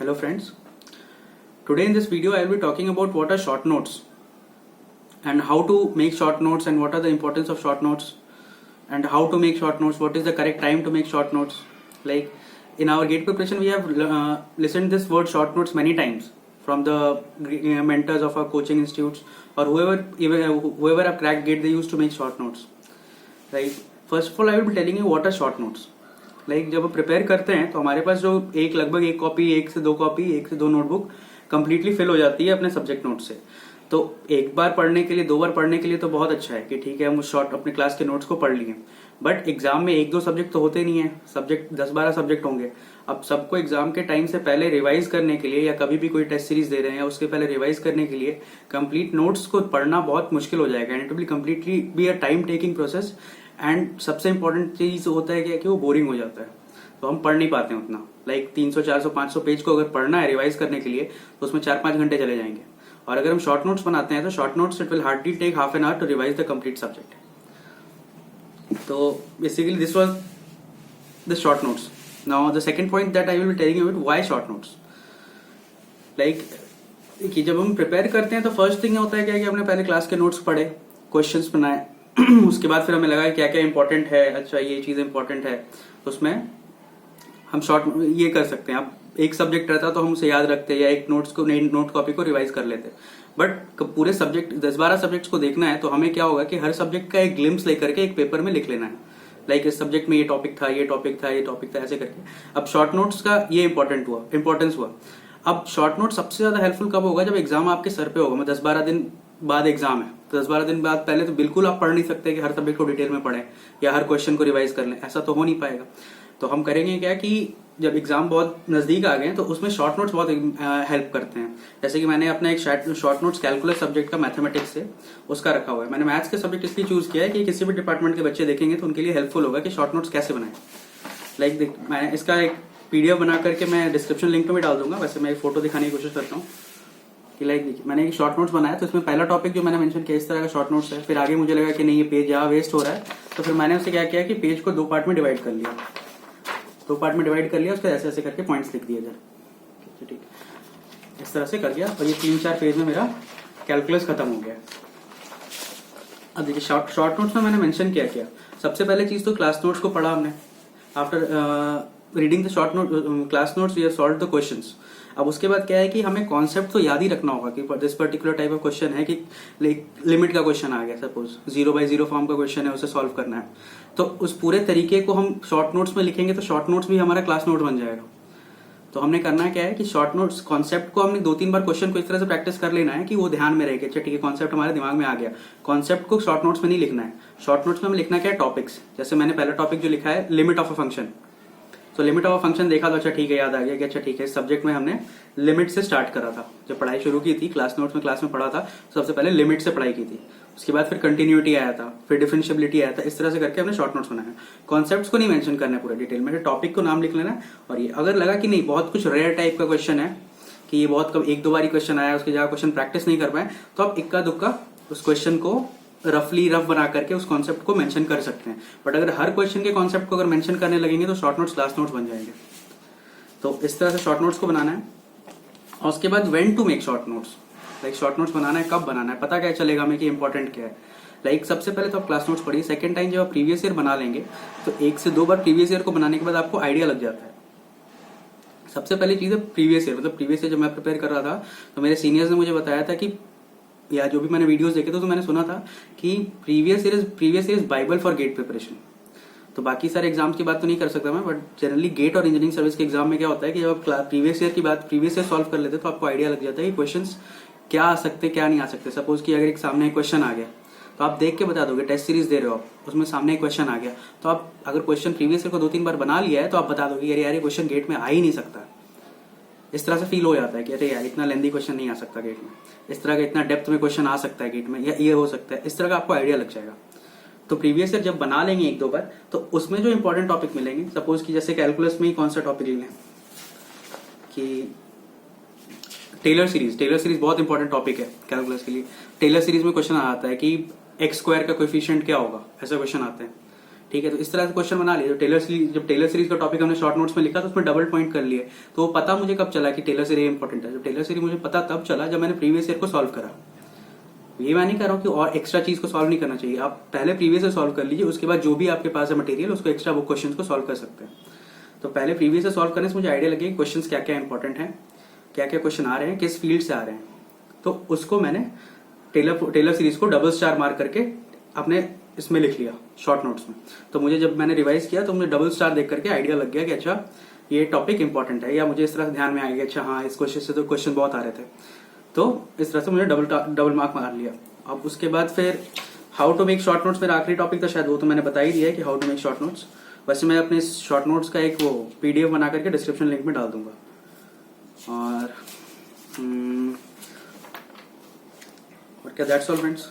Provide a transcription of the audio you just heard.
Hello friends, today in this video I will be talking about what are short notes and how to make short notes and what are the importance of short notes and how to make short notes, what is the correct time to make short notes. Like in our GATE preparation we have listened this word short notes many times from the mentors of our coaching institutes or whoever have cracked GATE, they used to make short notes. Right? First of all I will be telling you what are short notes. Like जब हम prepare करते हैं तो हमारे पास जो लगभग एक copy, एक से दो नोटबुक कंप्लीटली फिल हो जाती है अपने सब्जेक्ट नोट से. तो एक बार पढ़ने के लिए, दो बार पढ़ने के लिए तो बहुत अच्छा है कि ठीक है हम शॉर्ट अपने क्लास के नोट्स को पढ़ लिए. बट एग्जाम में एक दो सब्जेक्ट तो होते नहीं है, सब्जेक्ट 10-12 सब्जेक्ट होंगे. अब सबको एग्जाम के टाइम से पहले रिवाइज करने के लिए या कभी भी कोई टेस्ट सीरीज दे रहे हैं उसके पहले रिवाइज करने के लिए कंप्लीट नोट्स को पढ़ना बहुत मुश्किल हो जाएगा. And it will completely be a time taking process. And सबसे इंपॉर्टेंट चीज होता है कि वो बोरिंग हो जाता है, तो हम पढ़ नहीं पाते हैं उतना. लाइक 300, 400, 500 पेज को अगर पढ़ना है रिवाइज करने के लिए तो उसमें 4-5 घंटे चले जाएंगे. और अगर हम शॉर्ट नोट्स बनाते हैं तो short notes it will hardly take half an hour to revise the complete subject. तो basically this was the short notes. Now the second point that I will be telling you about why short notes. Like कि जब हम prepare करते हैं तो first thing होता है क्या कि हमने पहले क्लास के नोट्स पढ़े, क्वेश्चंस बनाए, उसके बाद फिर हमें लगा क्या क्या इंपॉर्टेंट है, अच्छा ये चीज इंपॉर्टेंट है, उसमें हम शॉर्ट ये कर सकते हैं. अब एक सब्जेक्ट रहता तो हम उसे याद रखते या एक नोट कॉपी को रिवाइज कर लेते. बट पूरे सब्जेक्ट 10-12 सब्जेक्ट्स को देखना है तो हमें क्या होगा कि हर सब्जेक्ट का एक ग्लिम्स लेकर के एक पेपर में लिख लेना है. लाइक इस सब्जेक्ट में ये टॉपिक था, ये टॉपिक था, ये टॉपिक था, ऐसे करके. अब शॉर्ट नोट्स का ये इंपॉर्टेंस हुआ. अब शॉर्ट नोट सबसे ज्यादा हेल्पफुल कब होगा? जब एग्जाम आपके सर पे होगा. 10-12 दिन बाद एग्जाम है तो 10-12 दिन बाद पहले तो बिल्कुल आप पढ़ नहीं सकते कि हर सब्जेक्ट को डिटेल में पढ़ें या हर क्वेश्चन को रिवाइज कर लें, ऐसा तो हो नहीं पाएगा. तो हम करेंगे क्या कि जब एग्जाम बहुत नजदीक आ गए तो उसमें शॉर्ट नोट्स बहुत हेल्प करते हैं. जैसे कि मैंने अपना एक शॉर्ट नोट्स कैलकुलस सब्जेक्ट का मैथमेटिक्स से उसका रखा हुआ है. मैंने मैथ्स के सब्जेक्ट इसलिए चूज किया है कि किसी भी डिपार्टमेंट के बच्चे देखेंगे तो उनके लिए हेल्पफुल होगा कि शॉर्ट नोट्स कैसे बनाए. लाइक मैं इसका एक पीडीएफ बना करके मैं डिस्क्रिप्शन लिंक में भी डाल दूंगा. वैसे मैं एक फोटो दिखाने की कोशिश करता हूँ कि लाइक मैंने एक शॉर्ट नोट्स बनाया तो इसमें पहला टॉपिक जो मैंने मेंशन किया इस तरह का शॉर्ट नोट्स है. फिर आगे मुझे लगा कि नहीं ये पेज यहाँ वेस्ट हो रहा है तो फिर मैंने उसे क्या किया कि पेज को 2 पार्ट में डिवाइड कर लिया. 2 पार्ट में डिवाइड कर लिया, उसको ऐसे ऐसे करके पॉइंट्स लिख दिए इधर. ठीक इस तरह से कर दिया और ये 3-4 पेज में मेरा कैलकुलस खत्म हो गया. अब देखिए शॉर्ट नोट्स में मैंने मेंशन किया. सबसे पहले चीज तो क्लास नोट्स को पढ़ा हमने. After reading the short note class notes we have solved the questions. अब उसके बाद क्या है कि हमें कॉन्सेप्ट तो याद ही रखना होगा कि this particular type of question है कि लिमिट का क्वेश्चन आ गया, सपोज 0/0 फॉर्म का क्वेश्चन है, उसे सॉल्व करना है. तो उस पूरे तरीके को हम शॉर्ट नोट्स में लिखेंगे तो शॉर्ट नोट्स भी हमारा क्लास नोट बन जाएगा. तो हमने करना क्या है कि शॉर्ट नोट्स कॉन्सेप्ट को हमने 2-3 बार क्वेश्चन को इस तरह से प्रैक्टिस कर लेना है कि वो ध्यान में रहेगा. अच्छा ठीक है, कॉन्सेप्ट हमारे दिमाग में आ गया. कॉन्सेप्ट को शॉर्ट नोट्स में नहीं लिखना है. शॉर्ट नोट्स में हमें लिखना क्या है, टॉपिक्स. जैसे मैंने पहला टॉपिक जो लिखा है लिमिट ऑफ अ फंक्शन, तो लिमिट ऑफ अ फंक्शन देखा तो अच्छा ठीक है याद आ गया कि अच्छा ठीक है इस सब्जेक्ट में हमने लिमिट से स्टार्ट करा था. जब पढ़ाई शुरू की थी क्लास नोट्स में, क्लास में पढ़ा था सबसे पहले लिमिट से पढ़ाई की थी. उसके बाद फिर कंटिन्यूटी आया था, फिर डिफरेंशियबिलिटी आया था. इस तरह से करके हमने शॉर्ट नोट्स बनाया. कॉन्सेप्ट्स को नहीं मेंशन करना है पूरा डिटेल में, टॉपिक को नाम लिख लेना. और ये अगर लगा कि नहीं बहुत कुछ रेयर टाइप का क्वेश्चन है कि ये बहुत कम 1-2 बार क्वेश्चन आया, उसके जगह क्वेश्चन प्रैक्टिस नहीं कर पाए, तो आप इक्का दुक्का उस क्वेश्चन को रफ बना करके उस कॉन्सेप्ट को मेंशन कर सकते हैं. बट अगर हर क्वेश्चन के कॉन्सेप्ट को अगर मेंशन करने लगेंगे तो शॉर्ट नोट्स क्लास नोट्स बन जाएंगे. तो इस तरह से शॉर्ट नोट्स को बनाना है. और उसके बाद when to make short notes. Like short notes बनाना है, कब बनाना है, पता क्या चलेगा हमें कि इंपॉर्टेंट क्या है. लाइक सबसे पहले तो आप क्लास नोट्स पढ़िए. सेकंड टाइम जब आप प्रीवियस ईयर बना लेंगे तो 1 से 2 बार प्रीवियस ईयर को बनाने के बाद आपको आइडिया लग जाता है. सबसे पहली चीज है प्रीवियस ईयर. मतलब प्रीवियस ईयर जब मैं प्रिपेयर कर रहा था तो मेरे सीनियर्स ने मुझे बताया था कि या जो भी मैंने वीडियोस देखे थे तो मैंने सुना था कि previous year is Bible for GATE preparation. तो बाकी सारे एग्जाम्स की बात तो नहीं कर सकता मैं, बट जनरली गेट और इंजीनियरिंग सर्विस के एग्जाम में क्या होता है कि जब आप प्रीवियस ईयर सॉल्व कर लेते तो आपको आइडिया लग जाता है कि क्वेश्चंस क्या आ सकते क्या नहीं आ सकते. सपोज कि अगर एक सामने क्वेश्चन आ गया तो आप देख के बता दोगे. टेस्ट सीरीज दे रहे हो आप, उसमें सामने क्वेश्चन आ गया तो आप अगर क्वेश्चन प्रीवियस ईयर को 2-3 बार बना लिया है तो आप बता दोगे यार ये क्वेश्चन गेट में आ ही नहीं सकता. इस तरह से फील हो जाता है कि अरे यार इतना लेंदी क्वेश्चन नहीं आ सकता गेट में, इस तरह का इतना डेप्थ में क्वेश्चन आ सकता है गेट में, या ये हो सकता है. इस तरह का आपको आइडिया लग जाएगा. तो प्रीवियस ईयर जब बना लेंगे 1-2 बार तो उसमें जो इंपॉर्टेंट टॉपिक मिलेंगे, सपोज कि जैसे कैलकुलस में ही कौन सा टॉपिक ले लें कि टेलर सीरीज बहुत इंपॉर्टेंट टॉपिक है कैलकुलस के लिए. टेलर सीरीज में क्वेश्चन आता है कि x² का कोएफिशिएंट क्या होगा, ऐसा क्वेश्चन आते हैं. ठीक है, तो इस तरह से क्वेश्चन बना लिए। जब टेलर सीरीज का टॉपिक हमने शॉर्ट नोट्स में लिखा तो उसमें डबल पॉइंट कर लिए, तो वो पता मुझे कब चला कि टेलर सीरीज इंपॉर्टेंट है। जब टेलर सीरीज मुझे पता तब चला जब मैंने प्रीवियस ईयर को सॉल्व करा। ये मैं नहीं कह रहा हूँ कि और एक्स्ट्रा चीज को सॉल्व नहीं करना चाहिए, आप पहले प्रीवियस ईयर सॉल्व कर लीजिए, उसके बाद जो भी आपके पास है मटेरियल उसको एक्स्ट्रा वो क्वेश्चन को सॉल्व कर सकते हैं। तो पहले प्रीवियस ईयर सॉल्व करने से मुझे आइडिया लगे कि क्वेश्चन क्या क्या इंपॉर्टेंट है, क्या क्या क्वेश्चन आ रहे हैं, किस फील्ड से आ रहे हैं। तो उसको मैंने टेलर सीरीज को डबल स्टार मार्क करके अपने इसमें लिख लिया शॉर्ट नोट्स में। तो मुझे जब मैंने रिवाइज किया तो मुझे डबल स्टार देख करके आइडिया लग गया कि अच्छा ये टॉपिक इंपॉर्टेंट है, या मुझे इस तरह से ध्यान में आ गया अच्छा हाँ इस क्वेश्चन से तो क्वेश्चन बहुत आ रहे थे, तो इस तरह से मुझे डबल मार्क मार लिया। अब उसके बाद फिर how to make short notes, मेरा आखिरी टॉपिक था शायद, वो तो मैंने बता ही दिया है कि how to make short notes. वैसे मैं अपने शॉर्ट नोट्स का एक वो पीडीएफ बना करके डिस्क्रिप्शन लिंक में डाल दूंगा। और क्या, दैट्स ऑल फ्रेंड्स।